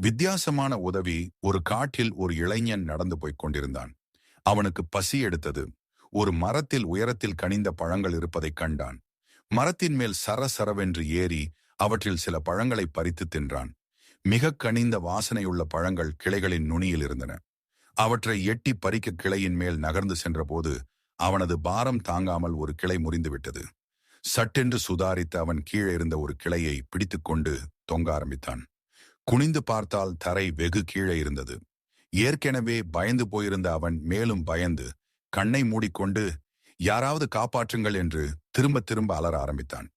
வித்தியாசமான உதவி. ஒரு காட்டில் ஒரு இளைஞன் நடந்து போய்க் கொண்டிருந்தான். அவனுக்கு பசி எடுத்தது. ஒரு மரத்தில் உயரத்தில் கனிந்த பழங்கள் இருப்பதைக் கண்டான். மரத்தின் மேல் சரசரவென்று ஏறி அவற்றில் சில பழங்களை பறித்து தின்றான். மிக கனிந்த வாசனையுள்ள பழங்கள் கிளைகளின் நுனியில் இருந்தன. அவற்றை எட்டி பறிக்க கிளையின் மேல் நகர்ந்து சென்றபோது அவனது பாரம் தாங்காமல் ஒரு கிளை முறிந்துவிட்டது. சட்டென்று சுதாரித்து அவன் கீழே இருந்த ஒரு கிளையை பிடித்துக்கொண்டு தொங்க ஆரம்பித்தான். குனிந்து பார்த்தால் தரை வெகு கீழே இருந்தது. ஏற்கனவே பயந்து போயிருந்த அவன் மேலும் பயந்து கண்ணை மூடிக்கொண்டு யாராவது காப்பாற்றுங்கள் என்று திரும்ப திரும்ப அலற ஆரம்பித்தான்.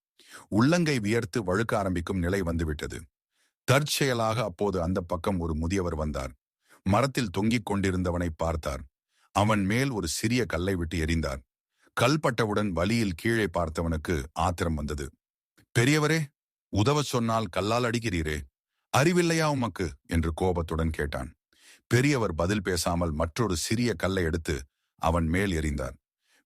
உள்ளங்கை வியர்த்து வழுக்க ஆரம்பிக்கும் நிலை வந்துவிட்டது. தற்செயலாக அப்போது அந்த பக்கம் ஒரு முதியவர் வந்தார். மரத்தில் தொங்கிக் கொண்டிருந்தவனை பார்த்தார். அவன் மேல் ஒரு சிறிய கல்லை விட்டு எறிந்தார். கல் பட்டவுடன் வலியில் கீழே பார்த்தவனுக்கு ஆத்திரம் வந்தது. பெரியவரே, உதவ சொன்னால் கல்லால் அடிக்கிறீரே, அறிவில்லையா உமக்கு என்று கோபத்துடன் கேட்டான். பெரியவர் பதில் பேசாமல் மற்றொரு சிறிய கல்லை எடுத்து அவன் மேல் எறிந்தார்.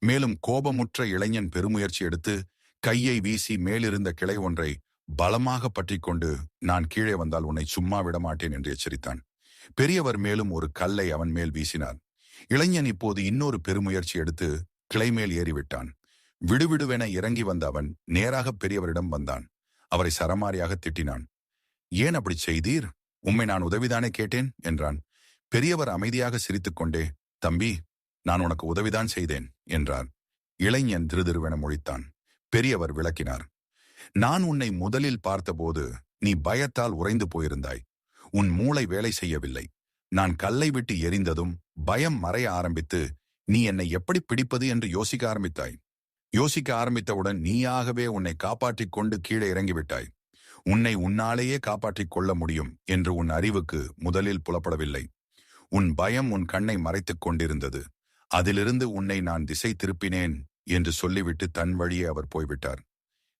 மேலும் கோபமுற்ற இளைஞன் பெருமுயற்சி எடுத்து கையை வீசி மேலிருந்த கிளை ஒன்றை பலமாக பற்றி கொண்டு, நான் கீழே வந்தால் உன்னை சும்மா விடமாட்டேன் என்று எச்சரித்தான். பெரியவர் மேலும் ஒரு கல்லை அவன் மேல் வீசினார். இளைஞன் இப்போது இன்னொரு பெருமுயற்சி எடுத்து கிளை மேல் ஏறிவிட்டான். விடுவிடுவென இறங்கி வந்த அவன் நேராக பெரியவரிடம் வந்தான். அவரை சரமாரியாக திட்டினான். ஏன் அப்படி செய்தீர்? உம்மை நான் உதவிதானே கேட்டேன் என்றான். பெரியவர் அமைதியாக சிரித்துக்கொண்டே, தம்பி, நான் உனக்கு உதவிதான் செய்தேன் என்றார். இளைஞன் திருதிருவென முழித்தான். பெரியவர் விளக்கினார். நான் உன்னை முதலில் பார்த்தபோது நீ பயத்தால் உறைந்து போயிருந்தாய். உன் மூளை வேலை செய்யவில்லை. நான் கல்லை விட்டு எரிந்ததும் பயம் மறைய ஆரம்பித்து நீ என்னை எப்படி பிடிப்பது என்று யோசிக்க ஆரம்பித்தாய். யோசிக்க ஆரம்பித்தவுடன் நீயாகவே உன்னை காப்பாற்றிக் கொண்டு கீழே இறங்கிவிட்டாய். உன்னை உன்னாலேயே காப்பாற்றிக் கொள்ள முடியும் என்று உன் அறிவுக்கு முதலில் புலப்படவில்லை. உன் பயம் உன் கண்ணை மறைத்துக் கொண்டிருந்தது. அதிலிருந்து உன்னை நான் திசை திருப்பினேன் என்று சொல்லிவிட்டு தன் வழியே அவர் போய்விட்டார்.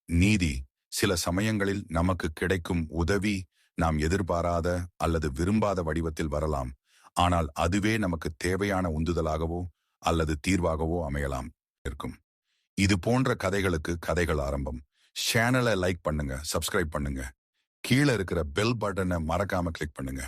நீதி, சில சமயங்களில் நமக்கு கிடைக்கும் உதவி நாம் எதிர்பாராத அல்லது விரும்பாத வடிவத்தில் வரலாம். ஆனால் அதுவே நமக்கு தேவையான உந்துதலாகவோ அல்லது தீர்வாகவோ அமையலாம் இருக்கும். இது போன்ற கதைகளுக்கு கதைகள் ஆரம்பம். சேனலை லைக் பண்ணுங்க, சப்ஸ்கிரைப் பண்ணுங்க. கீழே இருக்கிற பெல் பட்டனை மறக்காம கிளிக் பண்ணுங்க.